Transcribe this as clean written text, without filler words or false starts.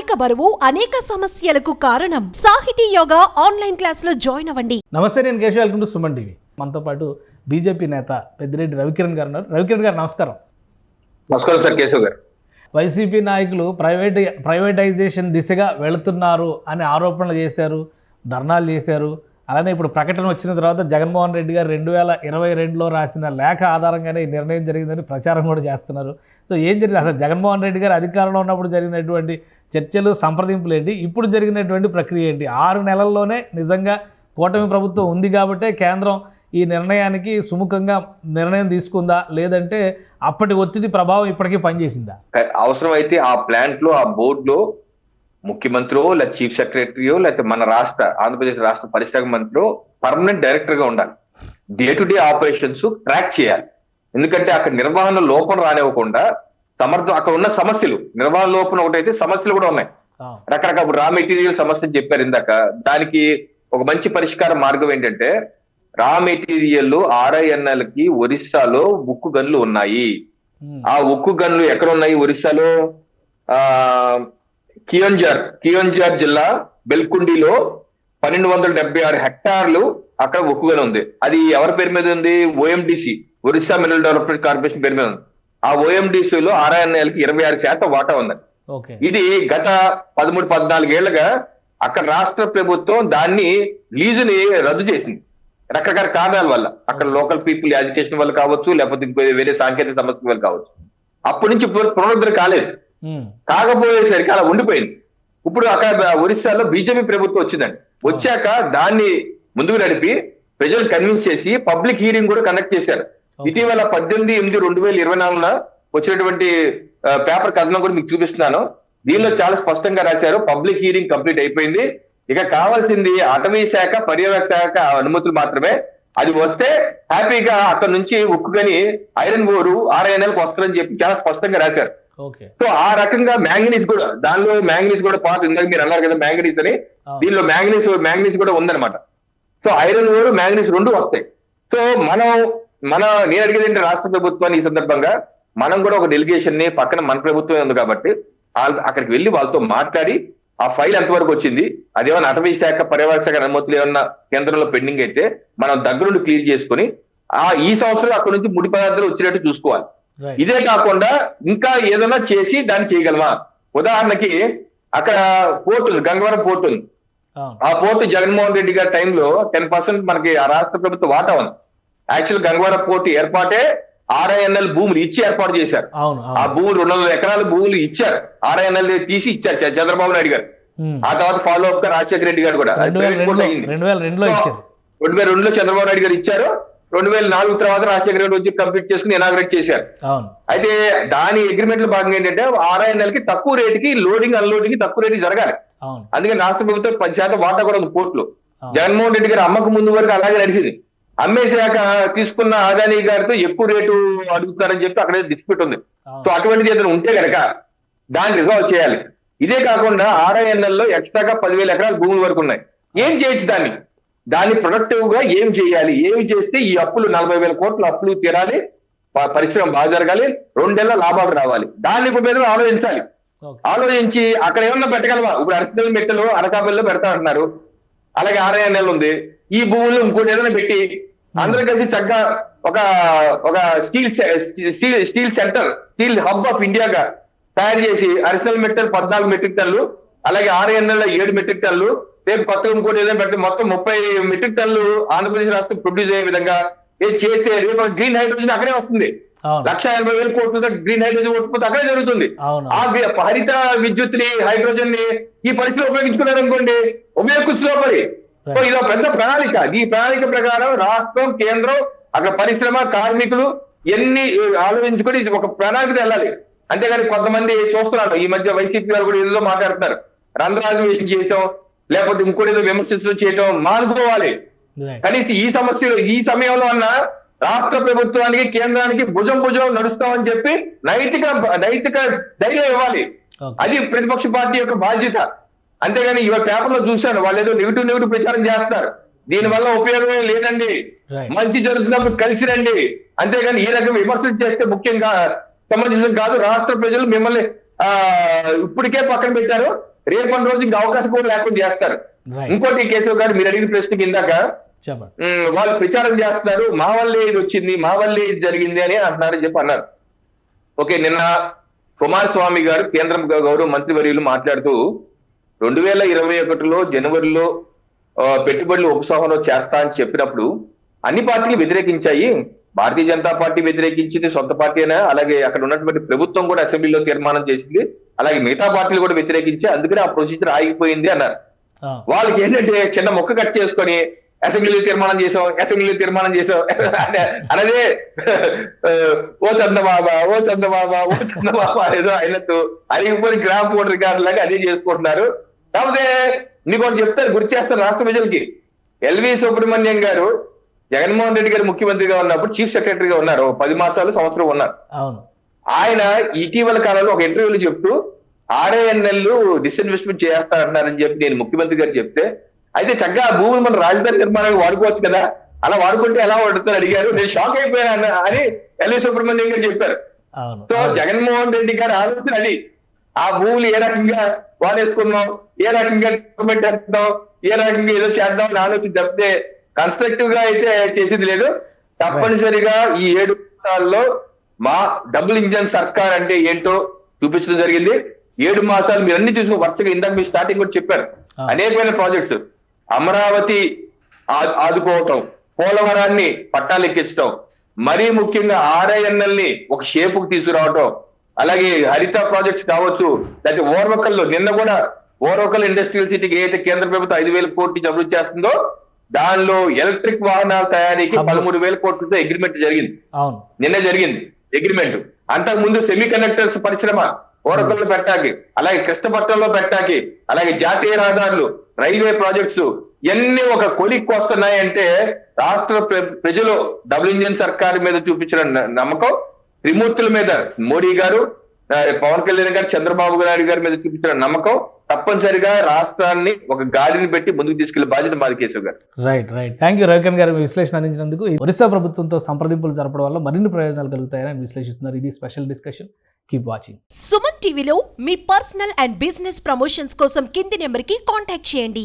అధిక బరువు అనేక సమస్యలకు కారణం. సాహితీ యోగా ఆన్లైన్ క్లాసులో జాయిన్ అవ్వండి. నమస్తే, నేను Keshav. Welcome to Suman TV. మనతో పాటు బీజేపీ నేత పెద్దిరెడ్డి రవికిరణ్ గారు ఉన్నారు. రవికిరణ్ గారు నమస్కారం. నమస్కారం సార్ కేశవ్ గారు. వైసీపీ నాయకులు ప్రైవేటైజేషన్ దిశగా వెళుతున్నారు అని ఆరోపణలు చేశారు, ధర్నాలు చేశారు. అలానే ఇప్పుడు ప్రకటన వచ్చిన తర్వాత జగన్మోహన్ రెడ్డి గారు 2022లో రాసిన లేఖ ఆధారంగానే ఈ నిర్ణయం జరిగిందని ప్రచారం కూడా చేస్తున్నారు. సో ఏం జరిగింది అసలు? జగన్మోహన్ రెడ్డి గారు అధికారంలో ఉన్నప్పుడు జరిగినటువంటి చర్చలు, సంప్రదింపులు ఏంటి, ఇప్పుడు జరిగినటువంటి ప్రక్రియ ఏంటి? 6 నెలల్లోనే నిజంగా కూటమి ప్రభుత్వం ఉంది కాబట్టే కేంద్రం ఈ నిర్ణయానికి సుముఖంగా నిర్ణయం తీసుకుందా, లేదంటే అప్పటి ఒత్తిడి ప్రభావం ఇప్పటికీ పనిచేసిందా? అవసరమైతే ఆ ప్లాంట్ లో, ఆ బోర్డు లో ముఖ్యమంత్రియో లేదా చీఫ్ సెక్రటరీయో లేకపోతే మన ఆంధ్రప్రదేశ్ రాష్ట్ర పరిశ్రమ మంత్రియో పర్మనెంట్ డైరెక్టర్ గా ఉండాలి. Day to day operations track చేయాలి. ఎందుకంటే అక్కడ నిర్వహణ లోపం రానివ్వకుండా అక్కడ ఉన్న సమస్యలు, నిర్వహణ లోపం ఒకటైతే సమస్యలు కూడా ఉన్నాయి. రకరకాల రా మెటీరియల్ సమస్యలు చెప్పారు ఇందాక. దానికి ఒక మంచి పరిష్కార మార్గం ఏంటంటే, రా మెటీరియల్ RINL కి ఒరిస్సాలో ఉక్కు గన్లు ఉన్నాయి. ఆ ఉక్కు గన్లు ఎక్కడ ఉన్నాయి? ఒరిస్సాలో కియోంజార్ జిల్లా బెల్కుండిలో 1276 హెక్టార్లు అక్కడ ఉక్కు గన్ ఉంది. అది ఎవరి పేరు మీద ఉంది? OMDC, Orissa mineral development corporation పేరు మీద ఉంది. ఆ OMDC లో RINL కి 26% వాటా ఉంది. ఇది గత 13-14 ఏళ్లుగా అక్కడ రాష్ట్ర ప్రభుత్వం దాన్ని లీజుని రద్దు చేసింది రకరకాల కారణాల వల్ల. అక్కడ లోకల్ పీపుల్ యాజిటేషన్ వల్ల కావచ్చు, లేకపోతే ఇంకో వేరే సాంకేతిక సమస్యల వల్ల కావచ్చు. అప్పటి నుంచి పునరుద్ధరణ కాలేదు. కాకపోయేసరికి అలా ఉండిపోయింది. ఇప్పుడు అక్కడ ఒరిస్సాలో బీజేపీ ప్రభుత్వం వచ్చిందండి. వచ్చాక దాన్ని ముందుకు నడిపి ప్రజలు కన్విన్స్ చేసి పబ్లిక్ హీరింగ్ కూడా కండక్ట్ చేశారు. ఇటీవల 18/8/2024 వచ్చినటువంటి పేపర్ కథనం కూడా మీకు చూపిస్తున్నాను. దీనిలో చాలా స్పష్టంగా రాశారు. పబ్లిక్ హీరింగ్ కంప్లీట్ అయిపోయింది. ఇక కావాల్సింది అటవీ శాఖ, పర్యావరణ శాఖ అనుమతులు మాత్రమే. అది వస్తే హ్యాపీగా అక్కడ నుంచి ఉక్కుని ఐరన్ ఓరు RINL కి వస్తుందని చెప్పి చాలా స్పష్టంగా రాశారు. సో ఆ రకంగా మ్యాంగనీస్ కూడా, దానిలో మ్యాంగనీస్ కూడా పార్ట్, ఇందాక మీరు అన్నారు కదా మ్యాంగనీస్ అని, దీనిలో మ్యాంగనీస్ కూడా ఉందన్నమాట. సో ఐరన్ ఓరు, మ్యాంగనీస్ రెండు వస్తాయి. సో నేను అడిగేది ఏంటి, రాష్ట్ర ప్రభుత్వాన్ని ఈ సందర్భంగా మనం కూడా ఒక డెలిగేషన్ ని, పక్కన మన ప్రభుత్వమే ఉంది కాబట్టి అక్కడికి వెళ్ళి వాళ్ళతో మాట్లాడి ఆ ఫైల్ ఎంతవరకు వచ్చింది, అదేమన్నా అటవీ శాఖ, పర్యావరణ శాఖ అనుమతులు ఏమన్నా కేంద్రంలో పెండింగ్ అయితే మనం దగ్గరుండి క్లియర్ చేసుకుని ఈ సంవత్సరం అక్కడ నుంచి ముడి పదార్థాలు వచ్చేటట్టు చూసుకోవాలి. ఇదే కాకుండా ఇంకా ఏదైనా చేసి దాన్ని చేయగలమా? ఉదాహరణకి అక్కడ పోర్టు ఉంది, గంగవరం పోర్టు ఉంది. ఆ పోర్టు జగన్మోహన్ రెడ్డి గారి టైంలో 10% మనకి ఆ రాష్ట్ర ప్రభుత్వ వాటా ఉంది. యాక్చువల్ గంగవరం పోర్టు ఏర్పాటే RINL భూములు ఇచ్చి ఏర్పాటు చేశారు. ఆ భూములు 200 ఎకరాల భూములు ఇచ్చారు. RINL తీసి ఇచ్చారు చంద్రబాబు నాయుడు గారు. ఆ తర్వాత ఫాలో అప్ గా రాజశేఖర రెడ్డి గారు కూడా 2002లో చంద్రబాబు నాయుడు గారు ఇచ్చారు. 2004 తర్వాత రాజశేఖర రెడ్డి వచ్చి కంప్లీట్ చేసుకుని ఇనాగ్రేట్ చేశారు. అయితే దాని అగ్రిమెంట్ లో భాగంగా ఏంటంటే RINL కి తక్కువ రేటుకి లోడింగ్, అన్లోడింగ్ తక్కువ రేటుకి జరగాలి. అందుకని రాష్ట్ర ప్రభుత్వం 10% వాటా కూడా ఉంది పోర్టులో. జగన్మోహన్ రెడ్డి గారు అమ్మకు ముందు వరకు అలాగే నడిచింది. అమ్మేసాక తీసుకున్న అదానీ గారితో ఎక్కువ రేటు అడుగుతారని చెప్పి అక్కడ డిస్ప్యూట్ ఉంది. సో అటువంటిది ఏదైనా ఉంటే కనుక దాన్ని రిజాల్వ్ చేయాలి. ఇదే కాకుండా RINL లో ఎక్స్ట్రాగా 10,000 ఎకరాల భూముల వరకు ఉన్నాయి. ఏం చేయొచ్చు? దాన్ని ప్రొడక్టివ్ గా ఏం చేయాలి? ఏమి చేస్తే ఈ అప్పులు 40,000 కోట్ల అప్పులు తీరాలి, పరిశ్రమ బాగా జరగాలి, 2 ఏళ్ల లాభాలు రావాలి. దాన్ని ఇప్పుడు మీద ఆలోచించాలి. ఆలోచించి అక్కడ ఏమన్నా పెట్టగలవా? ఇప్పుడు అరసిదల మెట్టలు అనకాపల్లిలో పెడతా అంటున్నారు. అలాగే RINL ఉంది. ఈ భూములు ఇంకోటి ఏదైనా పెట్టి అందరూ కలిసి చక్కగా ఒక steel centre, steel hub of ఇండియాగా తయారు చేసి అరిజినల్ మెటల్ 14 మెట్రిక్ టన్నులు, అలాగే RINL 7 మెట్రిక్ టన్నులు, రేపు కొత్తగా ఇంకోటి ఏదైనా పెడితే మొత్తం 30 మెట్రిక్ టన్నులు ఆంధ్రప్రదేశ్ రాష్ట్రం ప్రొడ్యూస్ అయ్యే విధంగా చేస్తే రేపు గ్రీన్ హైడ్రోజన్ అక్కడే వస్తుంది. 1,80,000 కోట్లతో గ్రీన్ హైడ్రోజన్ ఉత్పత్తి అక్కడే జరుగుతుంది. ఆ హరిత విద్యుత్ ని, హైడ్రోజన్ ని ఈ పరిస్థితిలో ఉపయోగించుకున్నారు అనుకోండి, ఉపయోగించుకోవాలి. సో ఇదో పెద్ద ప్రణాళిక. ఈ ప్రణాళిక ప్రకారం రాష్ట్రం, కేంద్రం, అక్కడ పరిశ్రమ, కార్మికులు ఎన్ని ఆలోచించుకొని ఒక ప్రణాళికతో వెళ్ళాలి. అంతేగాని కొంతమంది చూస్తున్నారు ఈ మధ్య వైసీపీ గారు కూడా ఏదో మాట్లాడుతున్నారు, రంధ్రాన్వేషణ చేయటం, లేకపోతే ఇంకోటి ఏదో విమర్శించడం చేయటం మానుకోవాలి. కనీసం ఈ సమయంలో అన్న రాష్ట్ర ప్రభుత్వానికి, కేంద్రానికి భుజం నడుస్తామని చెప్పి నైతిక ధైర్యం ఇవ్వాలి. అది ప్రతిపక్ష పార్టీ యొక్క బాధ్యత. అంతేగాని ఇవాళ పేపర్ లో చూశాను, వాళ్ళు ఏదో నెగిటివ్ ప్రచారం చేస్తున్నారు. దీనివల్ల ఉపయోగమే లేదండి. మంచి జరుగుతున్నప్పుడు కలిసి రండి. అంతేగాని ఈ రకం విమర్శలు చేస్తే ముఖ్యంగా సమంజసం కాదు. రాష్ట్ర ప్రజలు మిమ్మల్ని ఇప్పటికే పక్కన పెట్టారు, రేపటి రోజు ఇంకా అవకాశం కూడా లేకుండా చేస్తారు. రైట్, ఇంకోటి కేశవ్ గారు మీరు అడిగిన ప్రశ్నకి ఇందాక చెప్పండి. వాళ్ళు ప్రచారం చేస్తున్నారు, మా వల్లే ఇది వచ్చింది, మా వల్లే ఇది జరిగింది అని అంటున్నారని చెప్పి అన్నారు. ఓకే, నిన్న కుమారస్వామి గారు కేంద్ర గౌరవ మంత్రివర్యులు మాట్లాడుతూ 2021లో జనవరిలో పెట్టుబడులు ఉపసంహరణ చేస్తా అని చెప్పినప్పుడు అన్ని పార్టీలు వ్యతిరేకించాయి. భారతీయ జనతా పార్టీ వ్యతిరేకించింది, సొంత పార్టీ అయినా, అలాగే అక్కడ ఉన్నటువంటి ప్రభుత్వం కూడా అసెంబ్లీలో తీర్మానం చేసింది, అలాగే మిగతా పార్టీలు కూడా వ్యతిరేకించి అందుకనే ఆ ప్రొసీజర్ ఆగిపోయింది అన్నారు. వాళ్ళకి ఏంటంటే చిన్న మొక్క కట్ చేసుకొని అసెంబ్లీలో తీర్మానం చేసాం అనదే ఓ చందమామ ఏదో అయినట్టు అరిగిపోయి గ్రామ్ ఓటర్ రికార్డు లాగా అదే చేసుకుంటున్నారు. కాకపోతే నీకు ఒకటి చెప్తారు, గుర్తు చేస్తారు రాష్ట్ర ప్రజలకి. ఎల్వి సుబ్రహ్మణ్యం గారు జగన్మోహన్ రెడ్డి గారు ముఖ్యమంత్రిగా ఉన్నప్పుడు చీఫ్ సెక్రటరీగా ఉన్నారు, 10 మాసాలు సంవత్సరం ఉన్నారు. ఆయన ఇటీవల కాలంలో ఒక ఇంటర్వ్యూలో చెప్తూ RINL డిస్ఇన్వెస్ట్మెంట్ చేస్తారన్నారని చెప్పి నేను ముఖ్యమంత్రి గారు చెప్తే, అయితే చక్కగా ఆ భూములు మన రాజధాని నిర్మాణానికి వాడుకోవచ్చు కదా, అలా వాడుకుంటే ఎలా వాడుతారు అడిగారు. నేను షాక్ అయిపోయాను అని ఎల్వి సుబ్రహ్మణ్యం గారు చెప్పారు. సో జగన్మోహన్ రెడ్డి గారి ఆలోచన అది. ఆ భూములు ఏ రకంగా వాడేసుకున్నాం, ఏ రకంగా గవర్నమెంట్ చేస్తాం, ఏ రకంగా ఏదో చేద్దాం అని ఆలోచన తప్పితే కన్స్ట్రక్టివ్ గా అయితే చేసేది లేదు. తప్పనిసరిగా ఈ 7 మాసాల్లో మా డబుల్ ఇంజన్ సర్కార్ అంటే ఏంటో చూపించడం జరిగింది. 7 మాసాలు మీరు అన్ని చూసిన వరుసగా ఇందాక మీరు స్టార్టింగ్ కూడా చెప్పారు, అనేకమైన ప్రాజెక్ట్స్, అమరావతి ఆదుకోవటం, పోలవరాన్ని పట్టాలెక్కించడం, మరీ ముఖ్యంగా RINL ని ఒక షేపుకు తీసుకురావటం, అలాగే హరిత ప్రాజెక్ట్స్ కావచ్చు, లేకపోతే ఓర్వకల్లో నిన్న కూడా ఓర్వకల్ ఇండస్ట్రియల్ సిటీకి ఏదైతే కేంద్ర ప్రభుత్వం 5,000 కోట్లు అభివృద్ధి చేస్తుందో దానిలో ఎలక్ట్రిక్ వాహనాల తయారీకి 13,000 కోట్లతో అగ్రిమెంట్ జరిగింది. నిన్న జరిగింది అగ్రిమెంట్. అంతకు ముందు సెమీ కండక్టర్స్ పరిశ్రమ ఓరకల్లో పెట్టాకి, అలాగే కృష్ణపట్నంలో పెట్టాకి, అలాగే జాతీయ రహదారులు, రైల్వే ప్రాజెక్ట్స్ ఇవన్నీ ఒక కొలిక్కి వస్తున్నాయంటే రాష్ట్ర ప్రజలు డబుల్ ఇంజిన్ సర్కార్ మీద చూపించిన నమ్మకం, త్రిమూర్తుల మీద మోడీ గారు, పవన్ కళ్యాణ్ గారు, చంద్రబాబు నాయుడు గారి మీద చూపించిన నమ్మకం తప్పనిసరిగా రాష్ట్రాన్ని ఒక గాడిని పెట్టి ముందుకు తీసుకెళ్లే బాధ్యత మాది కేశవ్ గారు. రైట్. థ్యాంక్ యూ రవికిరణ్ గారు మీ విశ్లేషణ అందించినందుకు. ఒరిస్సా ప్రభుత్వంతో సంప్రదింపులు జరపడం వల్ల మరిన్ని ప్రయోజనాలు కలుగుతాయని విశ్లేషిస్తున్నారు. ఇది special discussion. Keep watching. Suman టీవీలో మీ పర్సనల్ అండ్ బిజినెస్ ప్రమోషన్స్ కోసం కింది నెంబర్కి కాంటాక్ట్ చేయండి.